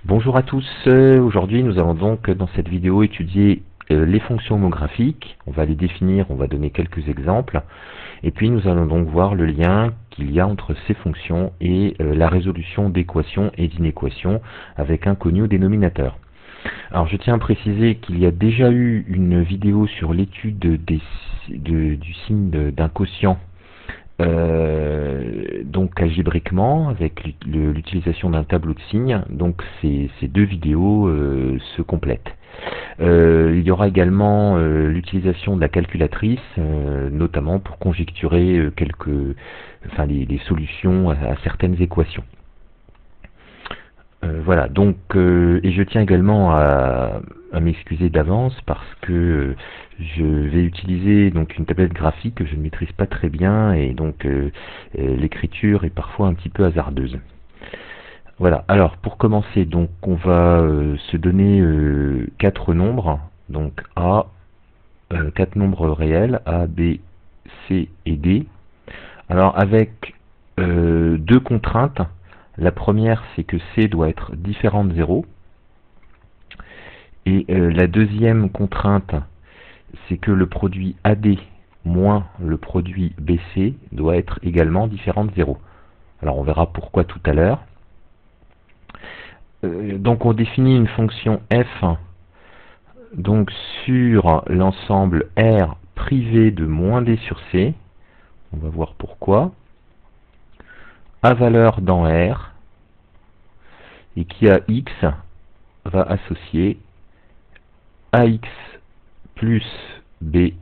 Bonjour à tous, aujourd'hui nous allons donc dans cette vidéo étudier les fonctions homographiques. On va les définir, on va donner quelques exemples, et puis nous allons donc voir le lien qu'il y a entre ces fonctions et la résolution d'équations et d'inéquations avec un connu au dénominateur. Alors je tiens à préciser qu'il y a déjà eu une vidéo sur l'étude du signe d'un quotient, donc algébriquement avec l'utilisation d'un tableau de signes. Donc ces deux vidéos se complètent. Il y aura également l'utilisation de la calculatrice, notamment pour conjecturer les solutions à certaines équations. Voilà, donc, et je tiens également à m'excuser d'avance parce que je vais utiliser donc une tablette graphique que je ne maîtrise pas très bien, et donc l'écriture est parfois un petit peu hasardeuse. Voilà, alors pour commencer, donc on va se donner 4 nombres, donc A, 4 nombres réels, A, B, C et D. Alors avec 2 contraintes. La première, c'est que C doit être différent de 0. Et la deuxième contrainte, c'est que le produit AD moins le produit BC doit être également différent de 0. Alors on verra pourquoi tout à l'heure. Donc on définit une fonction f donc sur l'ensemble R privé de moins D sur C. On va voir pourquoi. A valeur dans R, et qui a x va associer AX plus B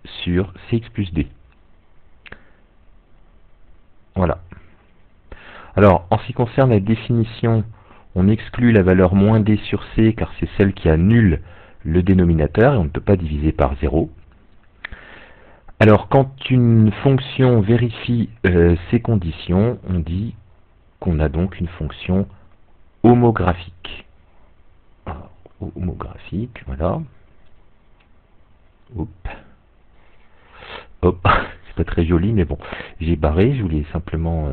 sur CX plus D. Voilà. Alors, en ce qui concerne la définition, on exclut la valeur moins D sur C car c'est celle qui annule le dénominateur et on ne peut pas diviser par 0. Alors, quand une fonction vérifie ces conditions, on dit qu'on a donc une fonction homographique. Alors, homographique, voilà. Hop. Hop. C'est pas très joli, mais bon, j'ai barré, je voulais simplement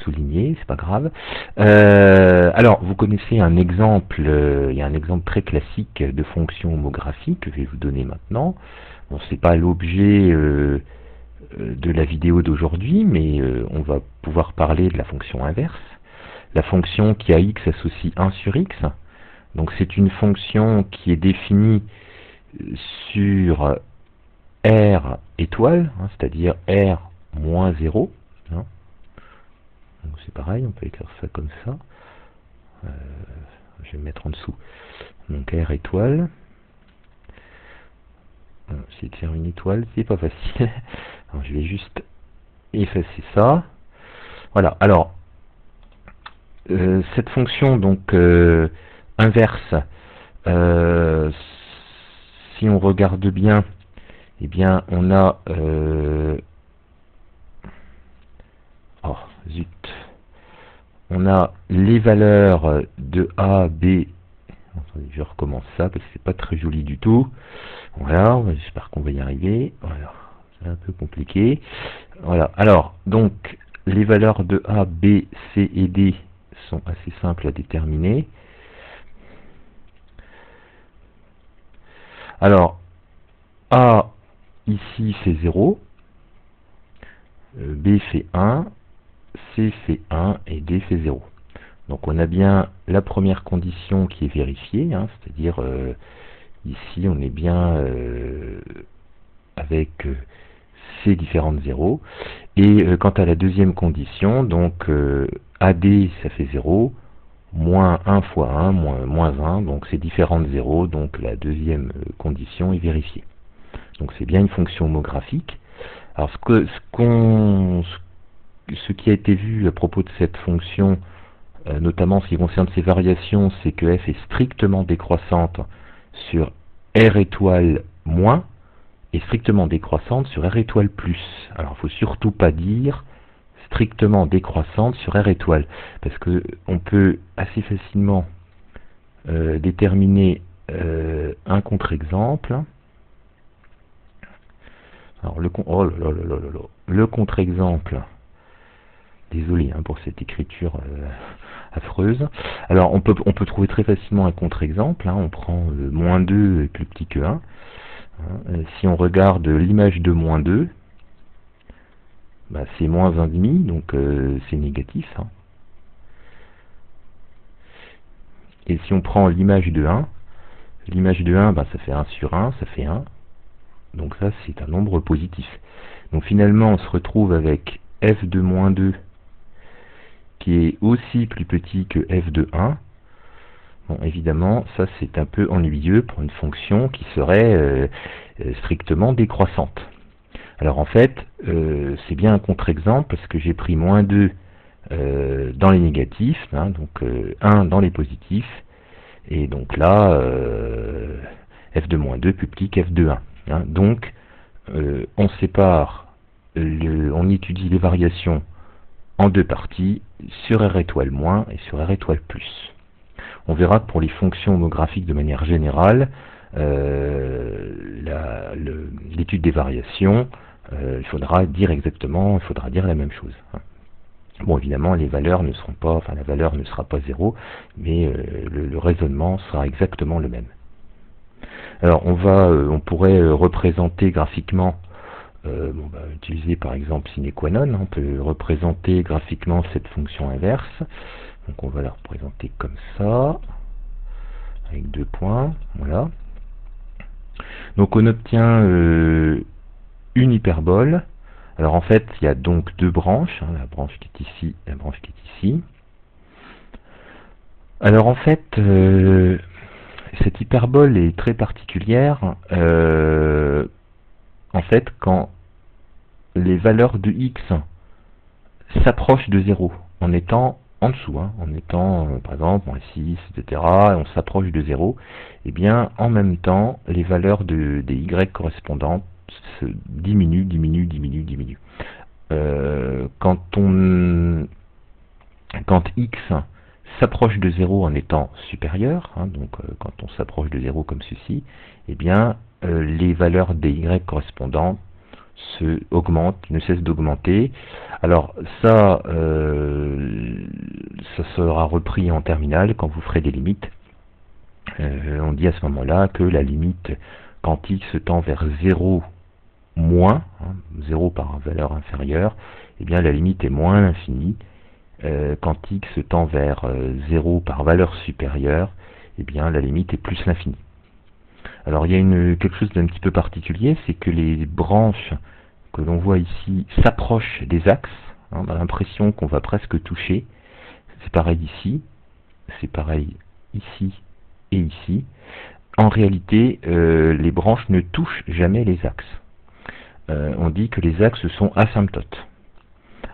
souligner, c'est pas grave. Alors, vous connaissez un exemple, il y a un exemple très classique de fonction homographique que je vais vous donner maintenant. Bon, c'est pas l'objet de la vidéo d'aujourd'hui, mais on va pouvoir parler de la fonction inverse. La fonction qui a x associe 1 sur x. Donc c'est une fonction qui est définie sur R étoile, hein, c'est-à-dire R moins 0. Hein. C'est pareil, on peut écrire ça comme ça. Je vais me mettre en dessous. Donc R étoile. Essayer de faire une étoile, c'est pas facile. Alors, je vais juste effacer ça. Voilà, alors, cette fonction donc inverse, si on regarde bien, eh bien on a oh zut, on a les valeurs de A, B. Attendez, je recommence ça parce que c'est pas très joli du tout. Voilà, j'espère qu'on va y arriver. Voilà, c'est un peu compliqué. Voilà, alors donc les valeurs de A, B, C et D sont assez simples à déterminer. Alors, A ici fait 0, B fait 1, C fait 1 et D fait 0. Donc on a bien la première condition qui est vérifiée, hein, c'est-à-dire ici on est bien avec C différent de 0. Et quant à la deuxième condition, donc AD ça fait 0, moins 1 fois 1, moins 1, donc c'est différent de 0, donc la deuxième condition est vérifiée. Donc c'est bien une fonction homographique. Alors ce qui a été vu à propos de cette fonction, notamment en ce qui concerne ses variations, c'est que f est strictement décroissante sur R étoile moins et strictement décroissante sur R étoile plus. Alors il ne faut surtout pas dire strictement décroissante sur R étoile, parce que on peut assez facilement déterminer un contre-exemple. Alors le contre-exemple, désolé hein, pour cette écriture affreuse. Alors on peut trouver très facilement un contre-exemple, hein. On prend moins 2 est plus petit que 1. Si on regarde l'image de moins 2, bah, c'est moins 1,5, donc c'est négatif. Hein. Et si on prend l'image de 1, bah, ça fait 1 sur 1, ça fait 1. Donc ça, c'est un nombre positif. Donc finalement, on se retrouve avec f de moins 2 qui est aussi plus petit que f de 1. Bon, évidemment, ça c'est un peu ennuyeux pour une fonction qui serait strictement décroissante. Alors en fait, c'est bien un contre-exemple parce que j'ai pris moins 2 dans les négatifs, hein, donc 1 dans les positifs, et donc là, f de moins 2 plus petit qu'f de 1. Hein. Donc, on sépare, on étudie les variations en deux parties, sur R étoile moins et sur R étoile plus. On verra que pour les fonctions homographiques de manière générale, l'étude des variations, il faudra dire la même chose. Hein. Bon, évidemment, les valeurs ne seront pas, enfin la valeur ne sera pas 0, mais le raisonnement sera exactement le même. Alors, on pourrait représenter graphiquement, utiliser par exemple sine qua non, on peut représenter graphiquement cette fonction inverse. Donc on va la représenter comme ça, avec 2 points, voilà. Donc on obtient une hyperbole. Alors en fait, il y a donc 2 branches, hein, la branche qui est ici et la branche qui est ici. Alors en fait, cette hyperbole est très particulière. En fait, quand les valeurs de x s'approchent de 0, en étant en dessous, hein, en étant par exemple moins 6, etc., et on s'approche de 0, et bien en même temps, les valeurs des y correspondantes se diminuent. Quand x s'approche de 0 en étant supérieur, hein, donc quand on s'approche de 0 comme ceci, et bien les valeurs des y correspondantes ne cessent d'augmenter. Alors ça, ça sera repris en terminale quand vous ferez des limites. On dit à ce moment-là que la limite quand x tend vers 0 moins, hein, 0 par valeur inférieure, eh bien la limite est moins l'infini. Quand x tend vers 0 par valeur supérieure, eh bien la limite est plus l'infini. Alors il y a quelque chose d'un petit peu particulier, c'est que les branches que l'on voit ici s'approchent des axes. Hein, on a l'impression qu'on va presque toucher. C'est pareil ici, c'est pareil ici et ici. En réalité, les branches ne touchent jamais les axes. On dit que les axes sont asymptotes.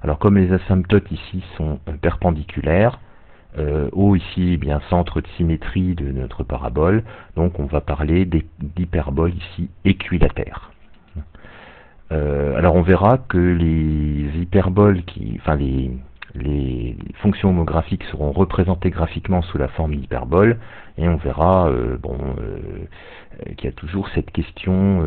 Alors comme les asymptotes ici sont perpendiculaires, O ici est bien centre de symétrie de notre parabole, donc on va parler d'hyperbole ici équilatère. Alors on verra que les hyperboles, les fonctions homographiques seront représentées graphiquement sous la forme d'hyperbole, et on verra qu'il y a toujours cette question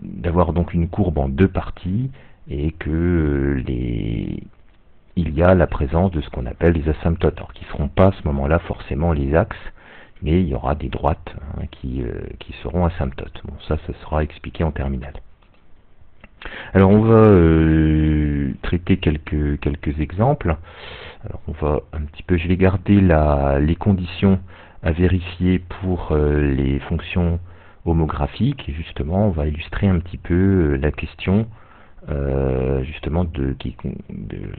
d'avoir donc une courbe en deux parties, et que il y a la présence de ce qu'on appelle les asymptotes, alors qui ne seront pas à ce moment-là forcément les axes, mais il y aura des droites hein, qui seront asymptotes. Bon, ça sera expliqué en terminale. Alors on va traiter quelques exemples. Alors on va un petit peu, je vais garder les conditions à vérifier pour les fonctions homographiques, et justement on va illustrer un petit peu la question justement de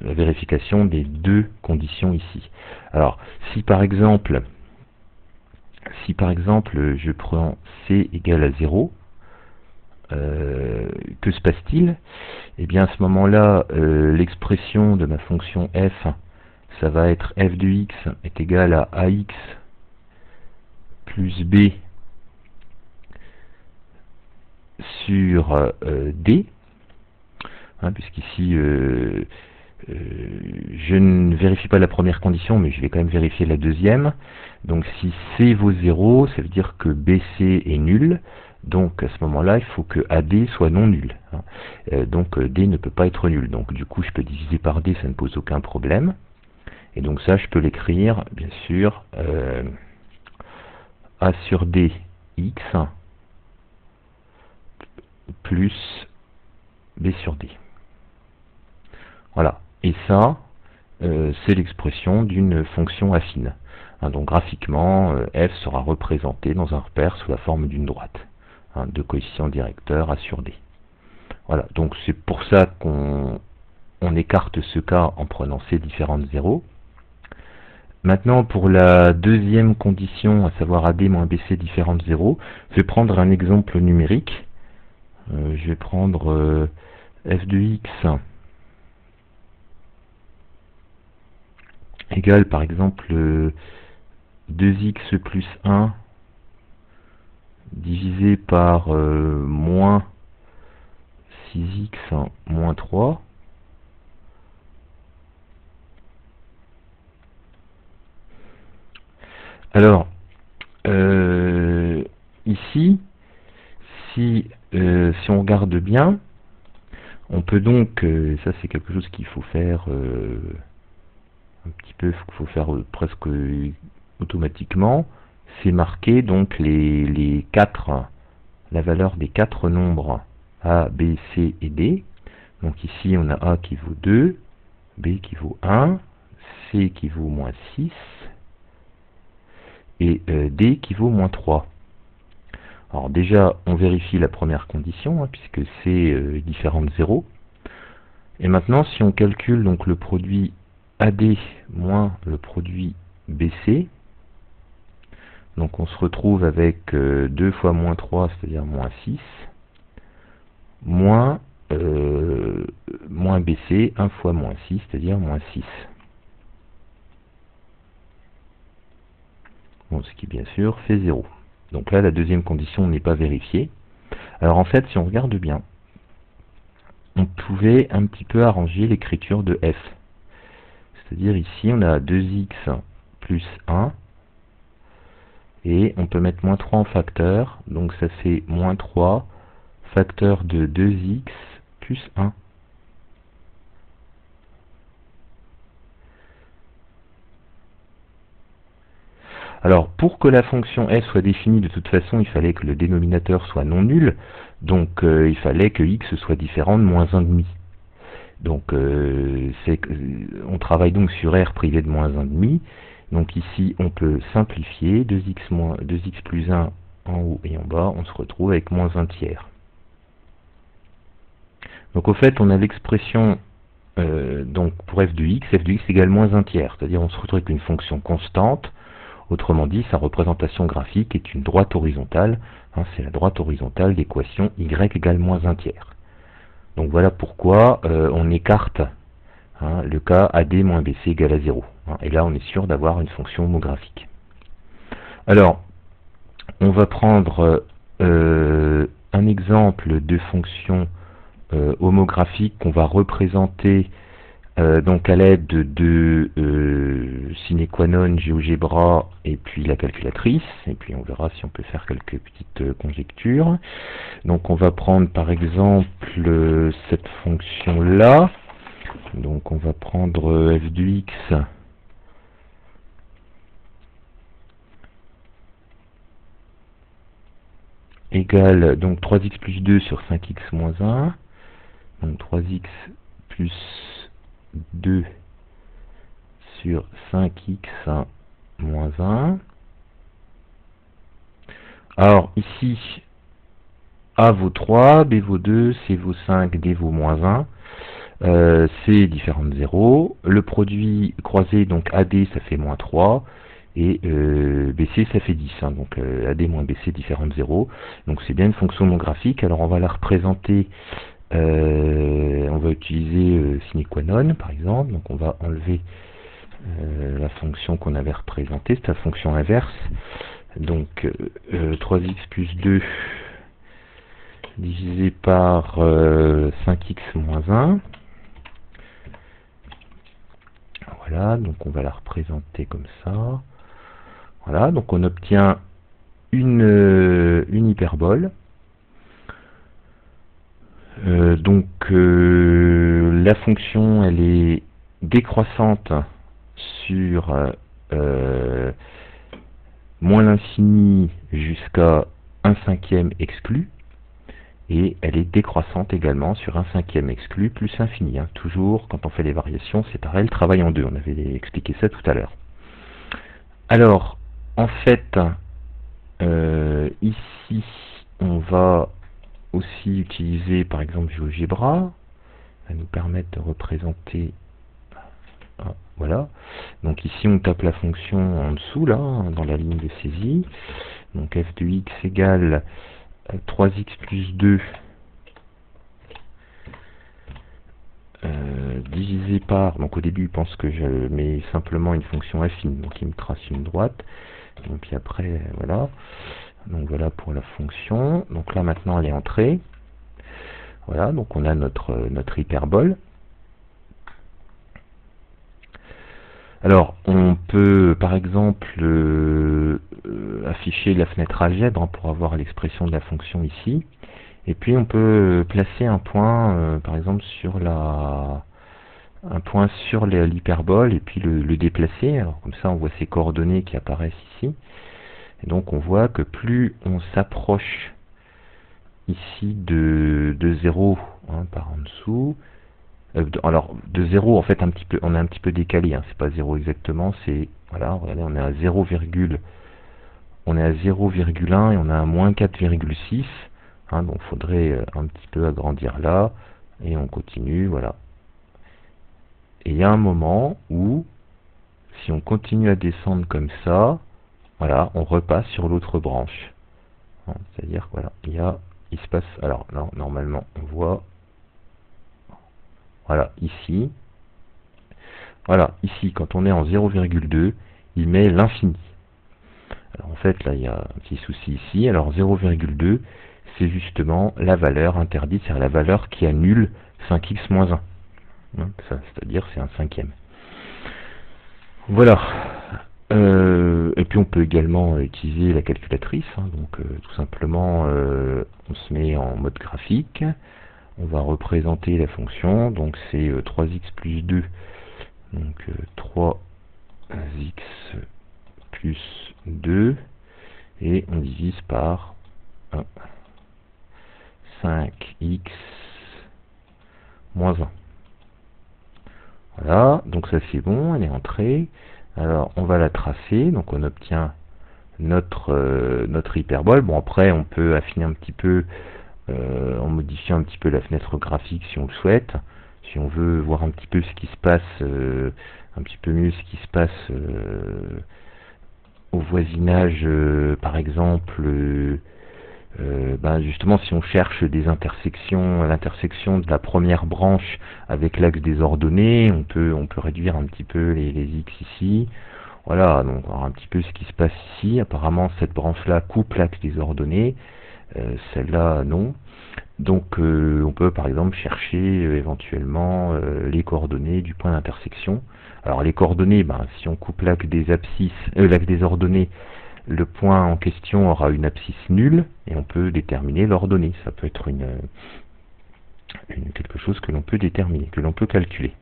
la vérification des deux conditions ici. Alors si par exemple je prends c égale à 0, que se passe-t-il? Eh bien à ce moment-là, l'expression de ma fonction f, ça va être f de x est égal à ax plus b sur d, hein, puisqu'ici je ne vérifie pas la première condition, mais je vais quand même vérifier la deuxième. Donc si c vaut 0, ça veut dire que bc est nul. Donc à ce moment-là, il faut que AD soit non nul. Hein. Donc D ne peut pas être nul. Donc du coup, je peux diviser par D, ça ne pose aucun problème. Et donc ça, je peux l'écrire, bien sûr, a sur d x plus b sur d. Voilà. Et ça, c'est l'expression d'une fonction affine. Hein, donc graphiquement, f sera représenté dans un repère sous la forme d'une droite. Hein, de coefficient directeur a sur d. Voilà. Donc c'est pour ça qu'on écarte ce cas en prenant ces différentes zéros. Maintenant, pour la deuxième condition, à savoir AD moins BC différentes 0, je vais prendre un exemple numérique. Je vais prendre f de x égale par exemple 2x plus 1 divisé par moins 6x moins 3. Alors, ici, si on regarde bien, on peut donc, ça c'est quelque chose qu'il faut faire un petit peu, qu'il faut faire presque automatiquement, c'est marquer donc les 4, la valeur des 4 nombres A, B, C et D. Donc ici on a A qui vaut 2, B qui vaut 1, C qui vaut moins 6, et D qui vaut moins 3. Alors déjà, on vérifie la première condition, hein, puisque c'est différent de 0. Et maintenant, si on calcule donc le produit AD moins le produit BC, donc on se retrouve avec 2 fois moins 3, c'est-à-dire moins 6, moins BC, 1 fois moins 6, c'est-à-dire moins 6. Bon, ce qui bien sûr fait 0. Donc là, la deuxième condition n'est pas vérifiée. Alors en fait, si on regarde bien, on pouvait un petit peu arranger l'écriture de f. C'est-à-dire ici, on a 2x plus 1, et on peut mettre moins 3 en facteur, donc ça fait moins 3 facteur de 2x plus 1. Alors, pour que la fonction f soit définie, de toute façon, il fallait que le dénominateur soit non nul, donc il fallait que x soit différent de moins 1,5. Donc, on travaille donc sur r privé de moins 1,5. Donc ici, on peut simplifier 2x plus 1 en haut et en bas, on se retrouve avec moins 1 tiers. Donc au fait, on a l'expression donc pour f de x égale moins 1 tiers, c'est-à-dire on se retrouve avec une fonction constante. Autrement dit, sa représentation graphique est une droite horizontale. Hein, c'est la droite horizontale d'équation y égale moins 1 tiers. Donc voilà pourquoi on écarte le cas AD moins BC égale à 0. Hein, et là, on est sûr d'avoir une fonction homographique. Alors, on va prendre un exemple de fonction homographique qu'on va représenter donc à l'aide de sine qua non, GeoGebra et puis la calculatrice, et puis on verra si on peut faire quelques petites conjectures. Donc on va prendre par exemple cette fonction là, donc on va prendre f de x égale donc 3x plus 2 sur 5x moins 1, donc 3x plus 2 sur 5x moins 1. Alors ici, A vaut 3, B vaut 2, C vaut 5, D vaut moins 1. C différent de 0. Le produit croisé, donc AD, ça fait moins 3. Et BC, ça fait 10. Hein, donc AD moins BC différent de 0. Donc c'est bien une fonction homographique. Alors on va la représenter. On va utiliser sine qua non, par exemple. Donc on va enlever la fonction qu'on avait représentée. C'est la fonction inverse. Donc 3x plus 2 divisé par 5x moins 1. Voilà, donc on va la représenter comme ça. Voilà, donc on obtient une hyperbole. Donc la fonction elle est décroissante sur moins l'infini jusqu'à 1/5 exclu, et elle est décroissante également sur 1/5 exclu plus l'infini. Hein. Toujours, quand on fait les variations, c'est pareil, elle travaille en deux. On avait expliqué ça tout à l'heure. Alors, en fait, ici, on va aussi utiliser, par exemple, GeoGebra, va nous permettre de représenter. Voilà. Donc ici, on tape la fonction en dessous, là, dans la ligne de saisie. Donc f de x égale 3x plus 2 divisé par, donc au début il pense que je mets simplement une fonction affine, donc il me trace une droite, et puis après voilà, donc voilà pour la fonction. Donc là maintenant elle est entrée, voilà, donc on a notre hyperbole. Alors on peut par exemple afficher la fenêtre algèbre pour avoir l'expression de la fonction ici. Et puis on peut placer un point, par exemple sur l'hyperbole et puis le déplacer. Alors comme ça on voit ces coordonnées qui apparaissent ici. Et donc on voit que plus on s'approche ici de 0 hein, par en dessous. Alors de 0 en fait on est un petit peu décalé. Hein, c'est pas 0 exactement. C'est voilà, regardez, on est à 0, on est à 0,1 et on a un moins 4,6. Hein, donc il faudrait un petit peu agrandir là, et on continue, voilà. Et il y a un moment où, si on continue à descendre comme ça, voilà, on repasse sur l'autre branche. Hein, c'est-à-dire, voilà, il se passe, alors là, normalement, on voit, voilà, ici, voilà, ici, quand on est en 0,2, il met l'infini. Alors en fait, là, il y a un petit souci ici, alors 0,2, c'est justement la valeur interdite, c'est la valeur qui annule 5x moins 1. Hein, c'est-à-dire c'est un 5e. Voilà. Et puis on peut également utiliser la calculatrice. Hein, donc tout simplement, on se met en mode graphique. On va représenter la fonction. Donc c'est 3x plus 2. Donc 3x plus 2. Et on divise par 1. 5x moins 1. Voilà, donc ça c'est bon, elle est entrée. Alors on va la tracer, donc on obtient notre hyperbole. Bon après on peut affiner un petit peu, en modifiant un petit peu la fenêtre graphique si on le souhaite. Si on veut voir un petit peu ce qui se passe, un petit peu mieux ce qui se passe au voisinage, par exemple, justement si on cherche des intersections, l'intersection de la première branche avec l'axe des ordonnées, on peut réduire un petit peu les x ici. Voilà, donc on va voir un petit peu ce qui se passe ici. Apparemment cette branche là coupe l'axe des ordonnées, celle-là non. Donc on peut par exemple chercher éventuellement les coordonnées du point d'intersection. Alors les coordonnées, si on coupe l'axe des abscisses, l'axe des ordonnées, le point en question aura une abscisse nulle et on peut déterminer l'ordonnée. Ça peut être quelque chose que l'on peut déterminer, que l'on peut calculer.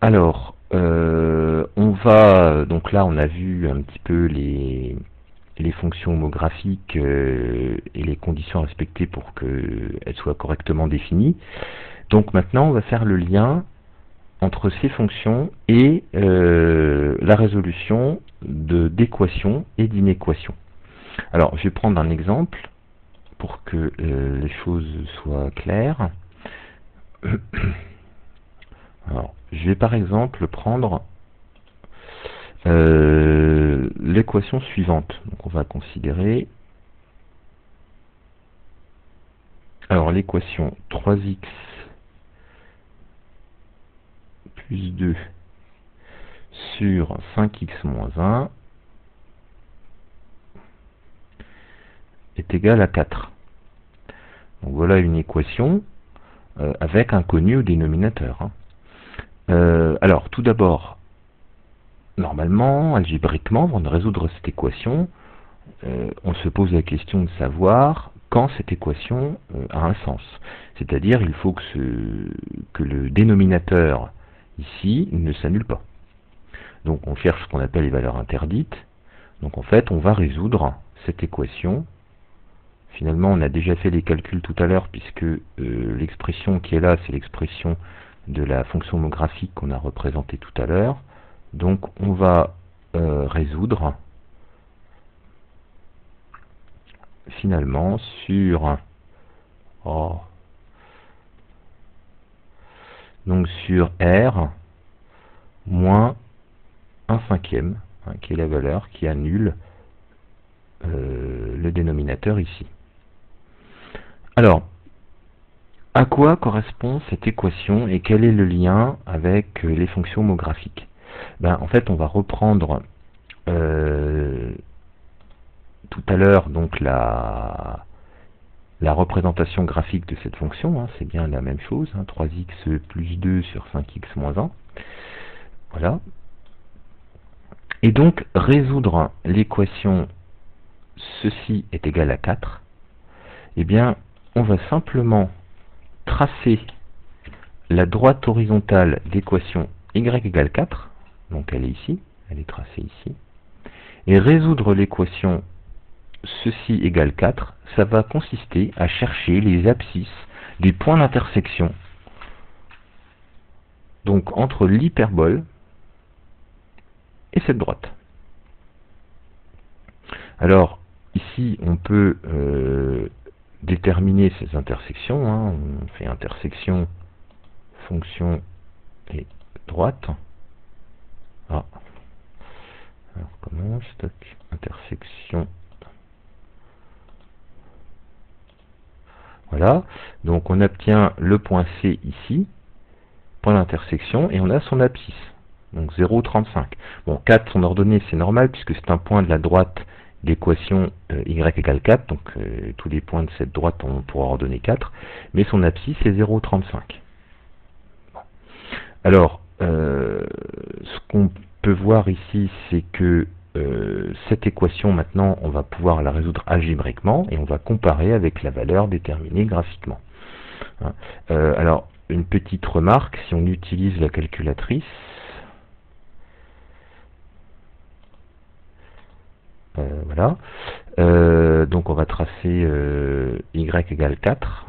Alors, donc là on a vu un petit peu les fonctions homographiques et les conditions à respecter pour qu'elles soient correctement définies. Donc maintenant on va faire le lien entre ces fonctions et la résolution d'équations et d'inéquations. Alors je vais prendre un exemple pour que les choses soient claires. Alors, je vais par exemple prendre l'équation suivante. Donc on va considérer alors l'équation 3x plus 2 sur 5x moins 1 est égal à 4. Donc voilà une équation avec un connu au dénominateur. Hein. Alors tout d'abord, normalement, algébriquement, avant de résoudre cette équation, on se pose la question de savoir quand cette équation a un sens. C'est-à-dire, il faut que le dénominateur ici ne s'annule pas. Donc on cherche ce qu'on appelle les valeurs interdites. Donc en fait, on va résoudre cette équation. Finalement, on a déjà fait les calculs tout à l'heure, puisque l'expression qui est là, c'est l'expression de la fonction homographique qu'on a représentée tout à l'heure. Donc on va résoudre finalement sur donc sur R moins 1/5, hein, qui est la valeur qui annule le dénominateur ici. Alors, à quoi correspond cette équation et quel est le lien avec les fonctions homographiques? En fait, on va reprendre tout à l'heure donc la représentation graphique de cette fonction, hein, c'est bien la même chose, hein, 3x plus 2 sur 5x moins 1. Voilà. Et donc, résoudre l'équation ceci est égal à 4, eh bien, on va simplement tracer la droite horizontale d'équation y égale 4, donc elle est ici, elle est tracée ici, et résoudre l'équation ceci égale 4, ça va consister à chercher les abscisses des points d'intersection, donc entre l'hyperbole et cette droite. Alors, ici, on peut déterminer ces intersections, hein. On fait intersection, fonction et droite. Alors, comment stock intersection. Voilà, donc on obtient le point C ici, point d'intersection, et on a son abscisse, donc 0,35. Bon, 4, son ordonnée, c'est normal, puisque c'est un point de la droite d'équation y égale 4, donc tous les points de cette droite, on pourra ordonner 4, mais son abscisse est 0,35. Bon. Alors, ce qu'on peut voir ici, c'est que cette équation, maintenant, on va pouvoir la résoudre algébriquement et on va comparer avec la valeur déterminée graphiquement. Hein. Alors, une petite remarque, si on utilise la calculatrice, voilà, donc on va tracer y égale 4.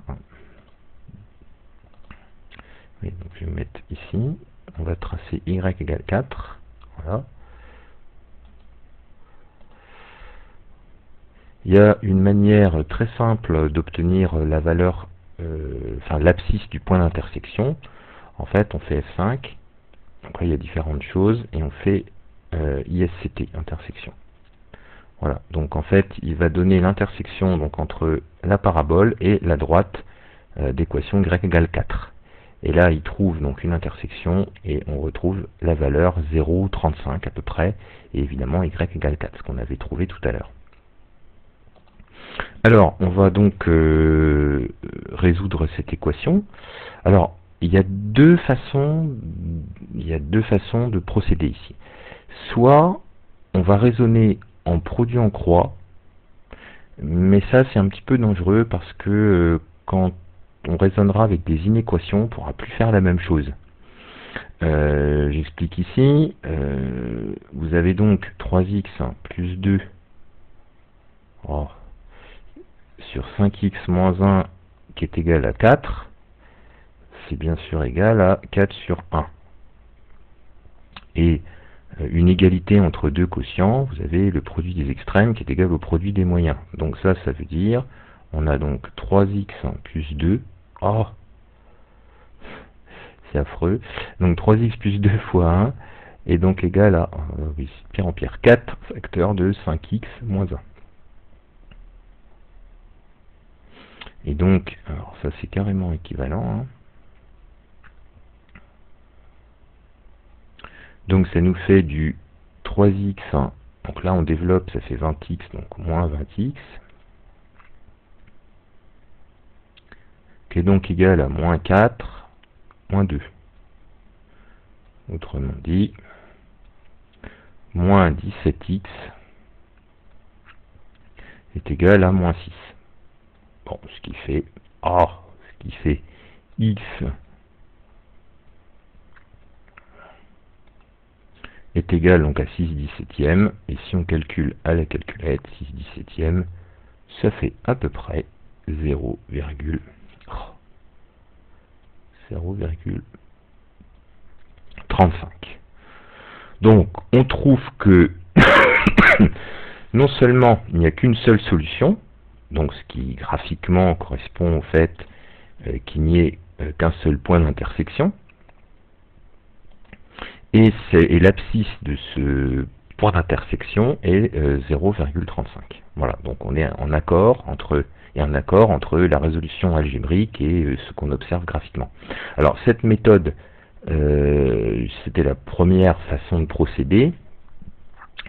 Oui, donc je vais mettre ici, on va tracer y égale 4, voilà. Il y a une manière très simple d'obtenir la valeur, enfin l'abscisse du point d'intersection. En fait, on fait F5, donc là il y a différentes choses, et on fait ISCT, intersection. Voilà, donc en fait, il va donner l'intersection donc entre la parabole et la droite d'équation y égale 4. Et là, il trouve donc une intersection, et on retrouve la valeur 0,35 à peu près, et évidemment y égale 4, ce qu'on avait trouvé tout à l'heure. Alors, on va donc résoudre cette équation. Alors, il y a deux façons de procéder ici. Soit, on va raisonner en produit en croix, mais ça, c'est un petit peu dangereux parce que quand on raisonnera avec des inéquations, on ne pourra plus faire la même chose. J'explique ici. Vous avez donc 3x plus 2 sur 5x moins 1 qui est égal à 4, c'est bien sûr égal à 4 sur 1. Et une égalité entre deux quotients, vous avez le produit des extrêmes qui est égal au produit des moyens. Donc ça veut dire, on a donc 3x plus 2, c'est affreux, donc 3x plus 2 fois 1, est donc égal à, oui, pire en pire, 4 facteurs de 5x moins 1. Et donc, alors ça c'est carrément équivalent, hein. Donc ça nous fait du 3x, donc là on développe, ça fait 20x, donc moins 20x, qui est donc égal à moins 4, moins 2. Autrement dit, moins 17x est égal à moins 6. Bon, ce qui fait x est égal donc à 6/17, et si on calcule à la calculette 6/17, ça fait à peu près 0,35. Donc on trouve que non seulement il n'y a qu'une seule solution, donc ce qui graphiquement correspond au fait qu'il n'y ait qu'un seul point d'intersection, et l'abscisse de ce point d'intersection est 0,35. Voilà, donc on est en accord entre la résolution algébrique et ce qu'on observe graphiquement. Alors cette méthode, c'était la première façon de procéder.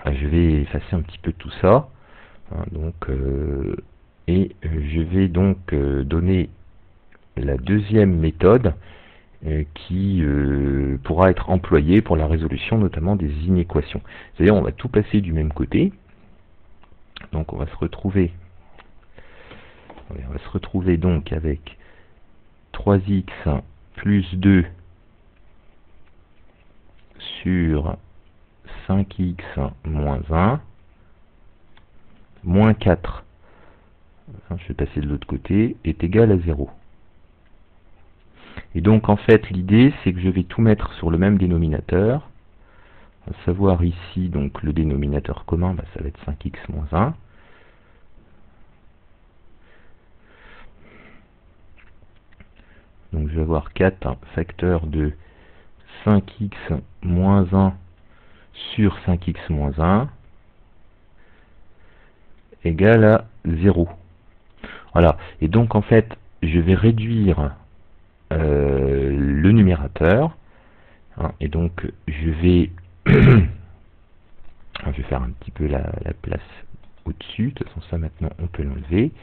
Je vais effacer un petit peu tout ça, hein, et je vais donc donner la deuxième méthode qui pourra être employée pour la résolution notamment des inéquations. C'est-à-dire on va tout passer du même côté, donc on va se retrouver donc avec 3x plus 2 sur 5x moins 1 moins 4, je vais passer de l'autre côté, est égal à 0. Et donc en fait l'idée c'est que je vais tout mettre sur le même dénominateur, à savoir ici donc le dénominateur commun, ça va être 5x moins 1. Donc je vais avoir 4 facteur de 5x moins 1 sur 5x moins 1 égale à 0. Voilà, et donc en fait je vais réduire le numérateur, hein, et donc je vais faire un petit peu la place au-dessus, de toute façon ça maintenant on peut l'enlever.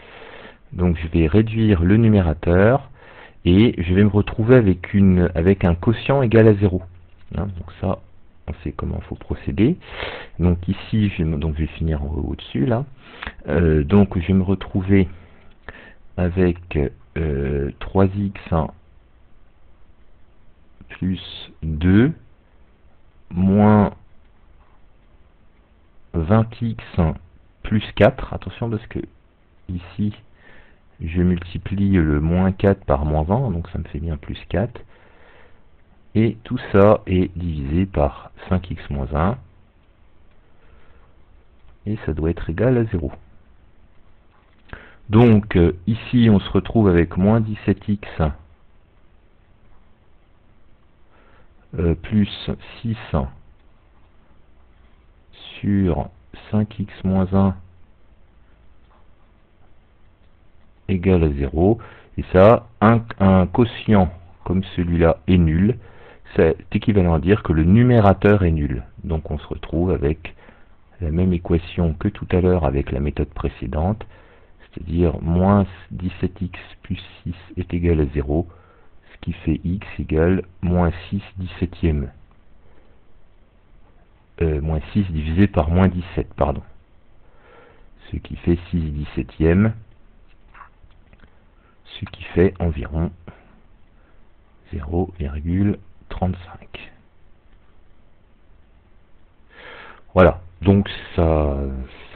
Donc je vais réduire le numérateur et je vais me retrouver avec un quotient égal à 0. Hein, donc ça, on sait comment il faut procéder. Donc ici, je vais finir au-dessus là. Donc je vais me retrouver avec 3x plus 2 moins 20x plus 4. Attention parce que ici, je multiplie le moins 4 par moins 20, donc ça me fait bien plus 4. Et tout ça est divisé par 5x moins 1. Et ça doit être égal à 0. Donc ici on se retrouve avec moins 17x plus 6 sur 5x moins 1 égale à 0. Et ça, un quotient comme celui-là est nul. C'est équivalent à dire que le numérateur est nul. Donc on se retrouve avec la même équation que tout à l'heure avec la méthode précédente, c'est-à-dire moins 17x plus 6 est égal à 0, ce qui fait x égale moins 6/17. Moins 6 divisé par moins 17, pardon. Ce qui fait 6/17, ce qui fait environ 0,35. Voilà, donc ça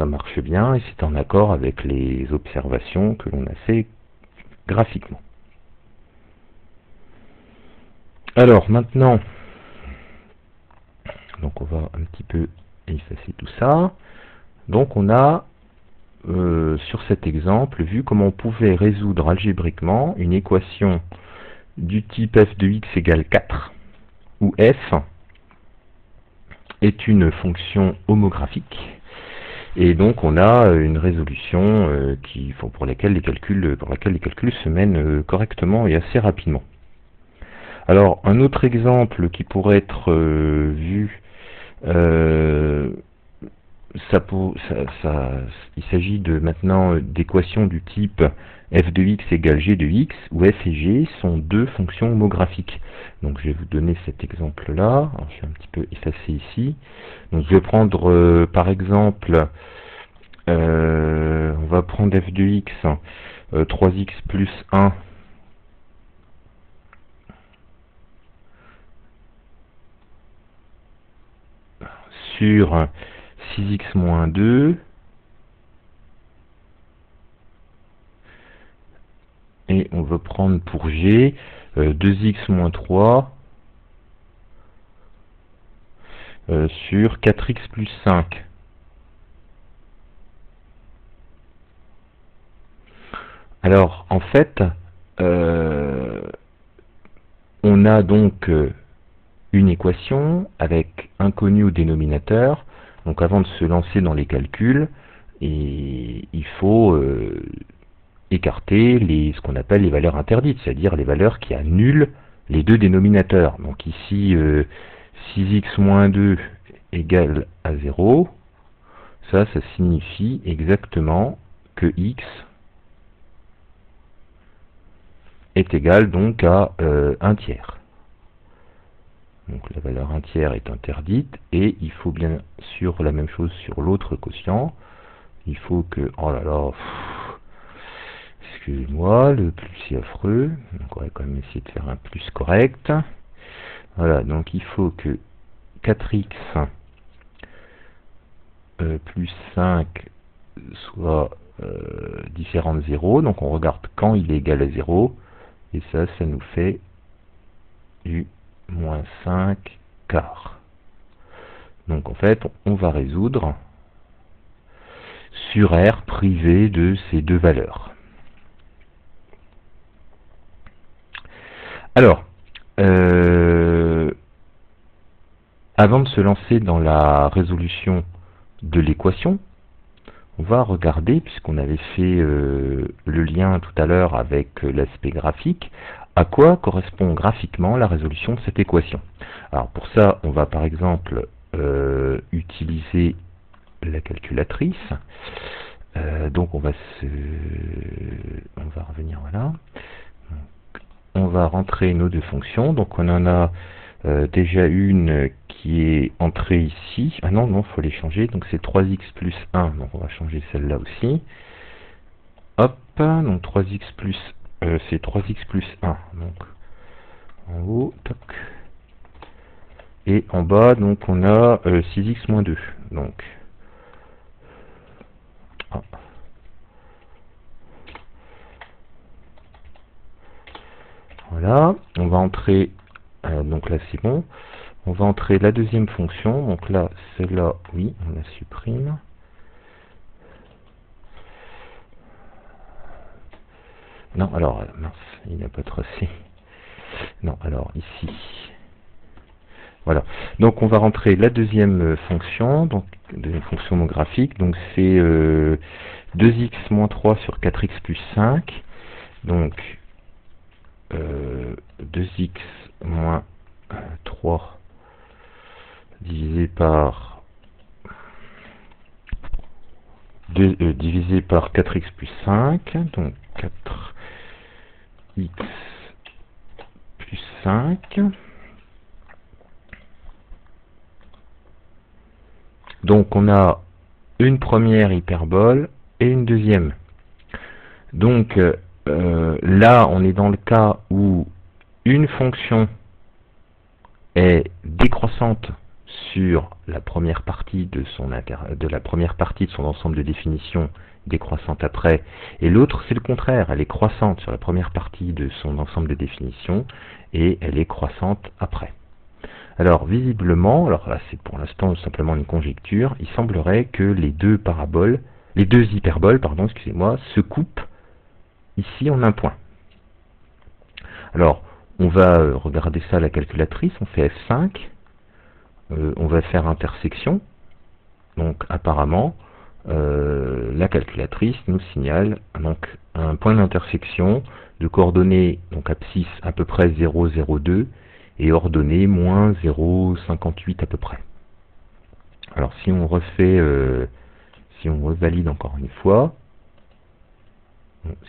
marche bien et c'est en accord avec les observations que l'on a fait graphiquement. Alors maintenant, donc on va un petit peu effacer tout ça. Donc on a, sur cet exemple, vu comment on pouvait résoudre algébriquement une équation du type f de x égale 4, où f est une fonction homographique, et donc on a une résolution pour laquelle les calculs se mènent correctement et assez rapidement. Alors un autre exemple qui pourrait être vu, il s'agit maintenant d'équations du type f de x égale g de x, où f et g sont deux fonctions homographiques. Donc je vais vous donner cet exemple-là. Je vais un petit peu effacer ici. Donc je vais prendre par exemple on va prendre f de x, 3x plus 1 sur 6x moins 2 et on va prendre pour g 2x moins 3 sur 4x plus 5. Alors, en fait, on a donc une équation avec inconnu au dénominateur. Donc, avant de se lancer dans les calculs, il faut écarter ce qu'on appelle les valeurs interdites, c'est-à-dire les valeurs qui annulent les deux dénominateurs. Donc ici, 6x moins 2 égale à 0. Ça signifie exactement que x est égal donc à 1 tiers. Donc la valeur 1 tiers est interdite, et il faut bien sûr la même chose sur l'autre quotient. Il faut que... Oh là là, excusez-moi, le plus c'est affreux. Donc on va quand même essayer de faire un plus correct. Voilà, donc il faut que 4x plus 5 soit différent de 0. Donc on regarde quand il est égal à 0. Et ça nous fait du moins 5 quarts. Donc en fait, on va résoudre sur R privé de ces deux valeurs. Alors, avant de se lancer dans la résolution de l'équation, on va regarder, puisqu'on avait fait le lien tout à l'heure avec l'aspect graphique, à quoi correspond graphiquement la résolution de cette équation. Alors pour ça, on va par exemple utiliser la calculatrice. Donc on va revenir, voilà. Donc, on va rentrer nos deux fonctions. Donc on en a déjà une qui est entrée ici. Ah non, il faut les changer. Donc c'est 3x plus 1. Donc on va changer celle-là aussi. Hop, donc 3x plus c'est 3x plus 1. Donc en haut, toc. Et en bas, donc on a 6x moins 2. Donc voilà, on va entrer, donc là c'est bon, on va entrer la deuxième fonction, donc là, celle-là, oui, on la supprime. Non, alors, mince, il n'a pas tracé. Non, alors ici. Voilà, donc on va rentrer la deuxième fonction, donc deuxième fonction non graphique, donc c'est 2x moins 3 sur 4x plus 5, donc 2x moins 3 divisé par divisé par 4x plus 5, donc 4x plus 5. Donc on a une première hyperbole et une deuxième. Donc là, on est dans le cas où une fonction est décroissante sur la première partie de son ensemble de définition, décroissante après, et l'autre c'est le contraire, elle est croissante sur la première partie de son ensemble de définition et elle est croissante après. Alors visiblement, alors là c'est pour l'instant simplement une conjecture, il semblerait que les deux hyperboles, pardon, excusez-moi, se coupent ici en un point. Alors, on va regarder ça à la calculatrice, on fait F5, on va faire intersection, donc apparemment, la calculatrice nous signale donc un point d'intersection de coordonnées, donc abscisse à peu près 0,02 et ordonnées moins 0,58 à peu près. Alors si on refait, si on revalide encore une fois,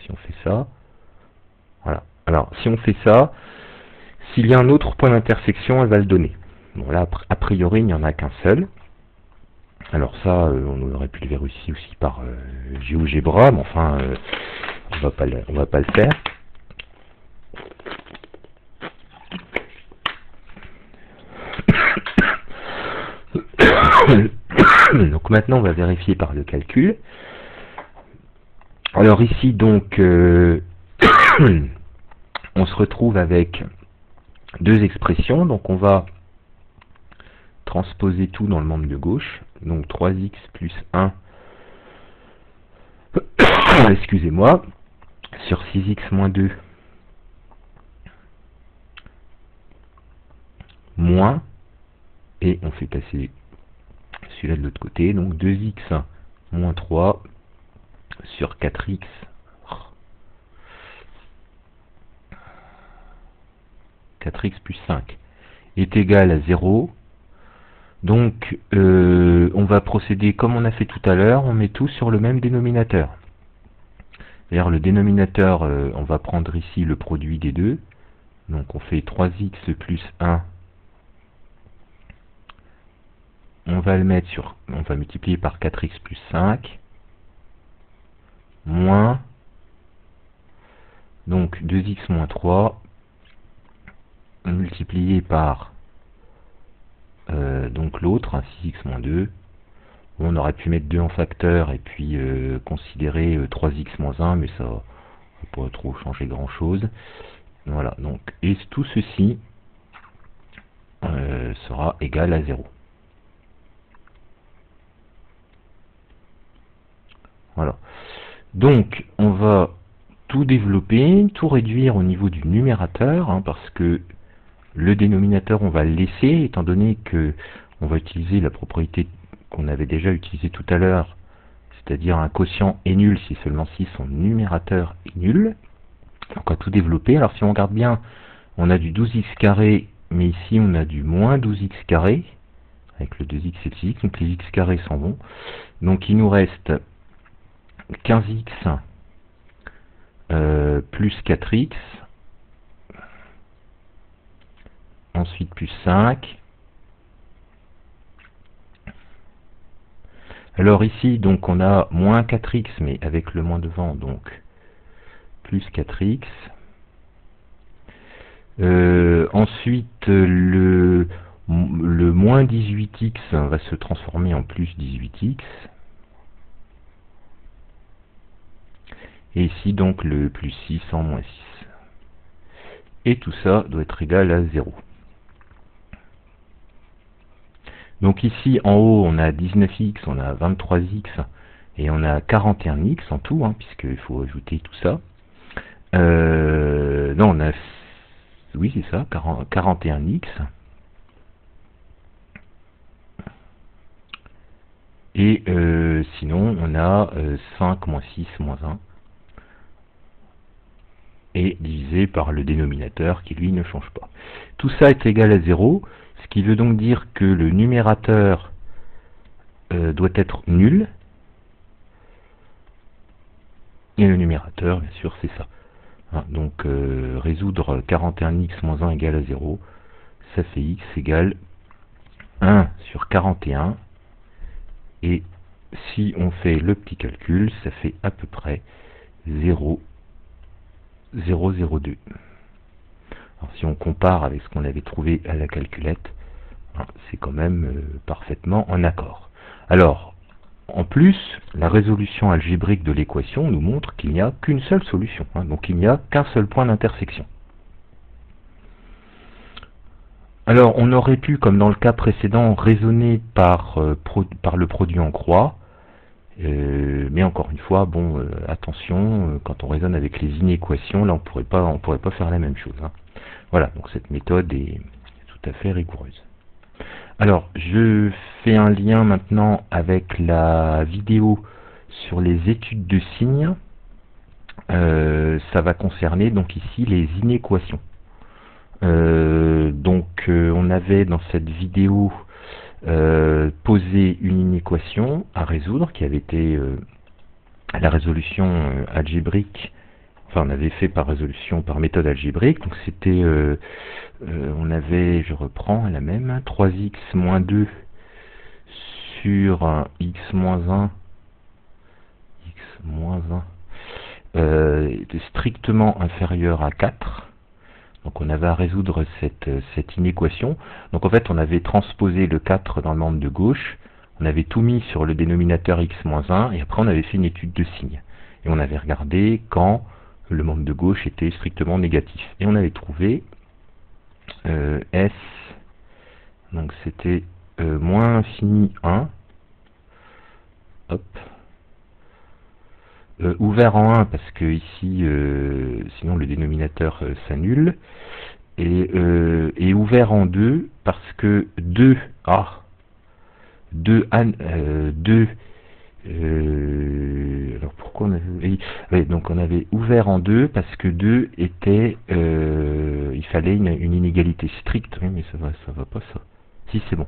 si on fait ça, voilà. Alors si on fait ça, s'il y a un autre point d'intersection, elle va le donner. Bon là, a priori, il n'y en a qu'un seul. Alors ça, on aurait pu le vérifier aussi par GeoGebra, mais enfin, on va pas le faire. Donc maintenant, on va vérifier par le calcul. Alors ici, donc, on se retrouve avec deux expressions. Donc on va transposer tout dans le membre de gauche. Donc 3x plus 1, excusez-moi, sur 6x moins 2, moins, et on fait passer celui-là de l'autre côté, donc 2x moins 3 sur 4x plus 5 est égal à 0. Donc on va procéder comme on a fait tout à l'heure, on met tout sur le même dénominateur. C'est-à-dire le dénominateur, on va prendre ici le produit des deux. Donc on fait 3x plus 1. On va le mettre sur, on va multiplier par 4x plus 5. Moins, donc 2x moins 3, multiplié par donc l'autre, 6x moins 2. On aurait pu mettre 2 en facteur et puis considérer 3x moins 1, mais ça va pas trop changer grand chose. Voilà, donc, et tout ceci sera égal à 0. Voilà. Donc, on va tout développer, tout réduire au niveau du numérateur, hein, parce que le dénominateur, on va le laisser, étant donné que on va utiliser la propriété qu'on avait déjà utilisée tout à l'heure, c'est-à-dire un quotient est nul si seulement si son numérateur est nul. Donc on va tout développer. Alors si on regarde bien, on a du 12x carré, mais ici on a du moins 12x carré, avec le 2x et le 6x, donc les x carrés s'en vont. Donc il nous reste 15x plus 4x, ensuite plus 5. Alors ici, donc on a moins 4x, mais avec le moins devant, donc plus 4x. Ensuite, le moins 18x va se transformer en plus 18x. Et ici, donc, le plus 6 en moins 6. Et tout ça doit être égal à 0. Donc ici, en haut, on a 19x, on a 23x, et on a 41x en tout, hein, puisqu'il faut ajouter tout ça. Non, on a... Oui, c'est ça, 41x. Et sinon, on a 5 moins 6 moins 1. Et divisé par le dénominateur qui, lui, ne change pas. Tout ça est égal à 0, ce qui veut donc dire que le numérateur doit être nul. Et le numérateur, bien sûr, c'est ça. Hein, donc, résoudre 41x moins 1 égale à 0, ça fait x égale 1 sur 41. Et si on fait le petit calcul, ça fait à peu près 0,002. Alors si on compare avec ce qu'on avait trouvé à la calculette, hein, c'est quand même parfaitement en accord. Alors, en plus, la résolution algébrique de l'équation nous montre qu'il n'y a qu'une seule solution, hein, donc il n'y a qu'un seul point d'intersection. Alors, on aurait pu, comme dans le cas précédent, raisonner par le produit en croix, mais encore une fois, bon, attention, quand on raisonne avec les inéquations, là on pourrait pas faire la même chose. Hein. Voilà, donc cette méthode est tout à fait rigoureuse. Alors, je fais un lien maintenant avec la vidéo sur les études de signes. Ça va concerner donc ici les inéquations. On avait dans cette vidéo posé une inéquation à résoudre qui avait été la résolution algébrique. Enfin, on avait fait par résolution par méthode algébrique. Donc c'était, on avait, je reprends la même, 3x moins 2 sur un x-1 est strictement inférieur à 4. Donc on avait à résoudre cette inéquation. Donc en fait on avait transposé le 4 dans le membre de gauche, on avait tout mis sur le dénominateur x-1 et après on avait fait une étude de signes. Et on avait regardé quand le membre de gauche était strictement négatif. Et on avait trouvé S, donc c'était moins infini 1, hop, ouvert en 1 parce que ici sinon le dénominateur s'annule, et ouvert en 2 parce que 2 alors pourquoi on avait, oui, donc on avait ouvert en 2 parce que 2 était il fallait une inégalité stricte. Oui, mais ça va pas ça. Si, c'est bon.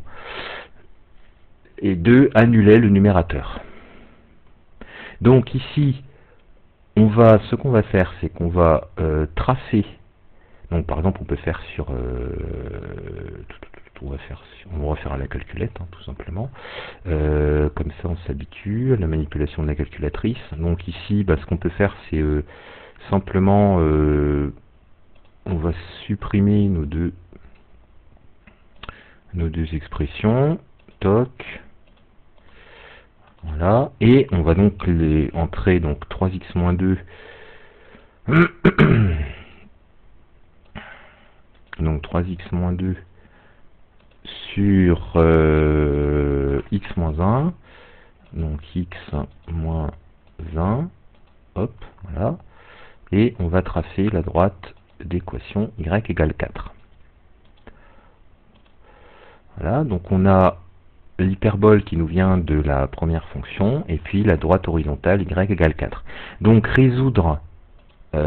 Et 2 annulait le numérateur. Donc ici ce qu'on va faire, c'est qu'on va tracer. Donc par exemple on peut faire sur on va faire à la calculette, hein, tout simplement. Comme ça on s'habitue à la manipulation de la calculatrice. Donc ici ce qu'on peut faire c'est simplement on va supprimer nos deux expressions, toc, voilà, et on va donc les entrer donc 3x-2 donc 3x-2 sur x-1, donc x-1, hop, voilà, et on va tracer la droite d'équation y égale 4. Voilà, donc on a l'hyperbole qui nous vient de la première fonction, et puis la droite horizontale y égale 4. Donc résoudre on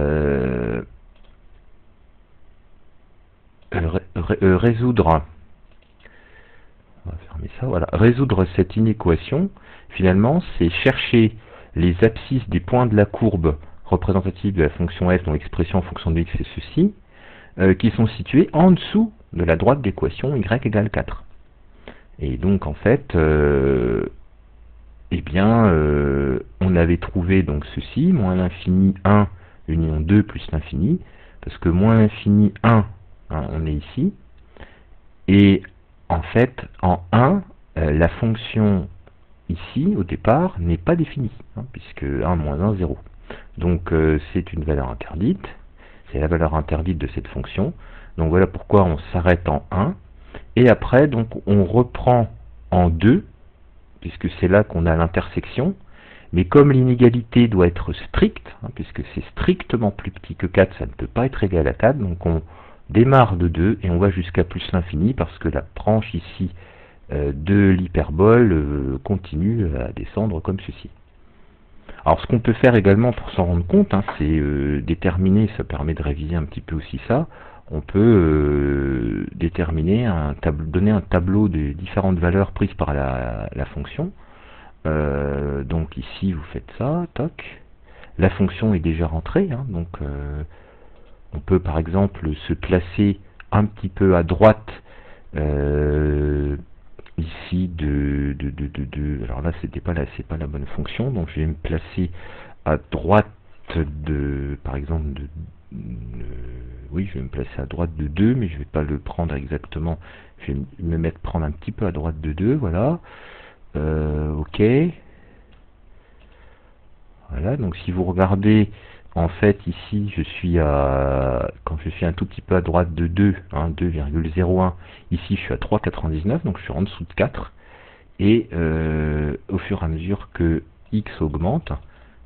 va fermer ça, voilà. Résoudre cette inéquation, finalement, c'est chercher les abscisses des points de la courbe représentative de la fonction f, dont l'expression en fonction de x est ceci, qui sont situés en dessous de la droite d'équation y égale 4. Et donc, en fait, on avait trouvé donc ceci, moins l'infini 1 union 2 plus l'infini, parce que moins l'infini 1, hein, on est ici, et en fait, en 1, la fonction ici, au départ, n'est pas définie, hein, puisque 1 moins 1, 0. Donc c'est une valeur interdite, c'est la valeur interdite de cette fonction. Donc voilà pourquoi on s'arrête en 1, et après, donc on reprend en 2, puisque c'est là qu'on a l'intersection, mais comme l'inégalité doit être stricte, hein, puisque c'est strictement plus petit que 4, ça ne peut pas être égal à 4, donc on démarre de 2 et on va jusqu'à plus l'infini parce que la branche ici de l'hyperbole continue à descendre comme ceci. Alors ce qu'on peut faire également pour s'en rendre compte, hein, c'est déterminer, ça permet de réviser un petit peu aussi ça, on peut déterminer donner un tableau de différentes valeurs prises par la fonction. Donc ici vous faites ça, toc, la fonction est déjà rentrée, hein, donc on peut par exemple se placer un petit peu à droite ici alors là c'est pas la bonne fonction, donc je vais me placer à droite par exemple oui, je vais me placer à droite de 2, mais je vais pas le prendre exactement, je vais me prendre un petit peu à droite de 2, voilà. Ok, voilà, donc si vous regardez, en fait ici je suis quand je suis un tout petit peu à droite de 2, hein, 2,01, ici je suis à 3,99, donc je suis en dessous de 4, et au fur et à mesure que x augmente,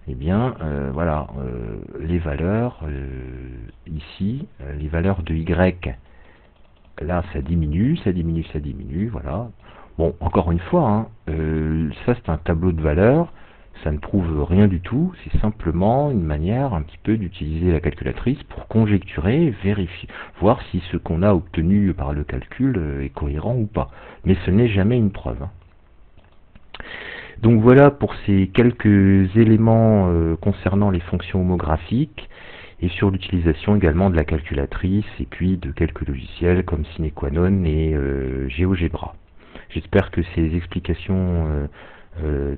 eh bien voilà, les valeurs ici, les valeurs de y, là ça diminue, voilà. Bon, encore une fois, hein, ça c'est un tableau de valeurs, ça ne prouve rien du tout, c'est simplement une manière un petit peu d'utiliser la calculatrice pour conjecturer, vérifier, voir si ce qu'on a obtenu par le calcul est cohérent ou pas. Mais ce n'est jamais une preuve. Hein. Donc voilà pour ces quelques éléments concernant les fonctions homographiques et sur l'utilisation également de la calculatrice et puis de quelques logiciels comme Sinequanon et GeoGebra. J'espère que ces explications,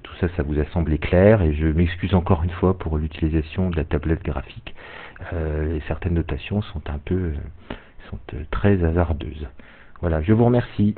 tout ça, ça vous a semblé clair, et je m'excuse encore une fois pour l'utilisation de la tablette graphique. Certaines notations sont très hasardeuses. Voilà, je vous remercie.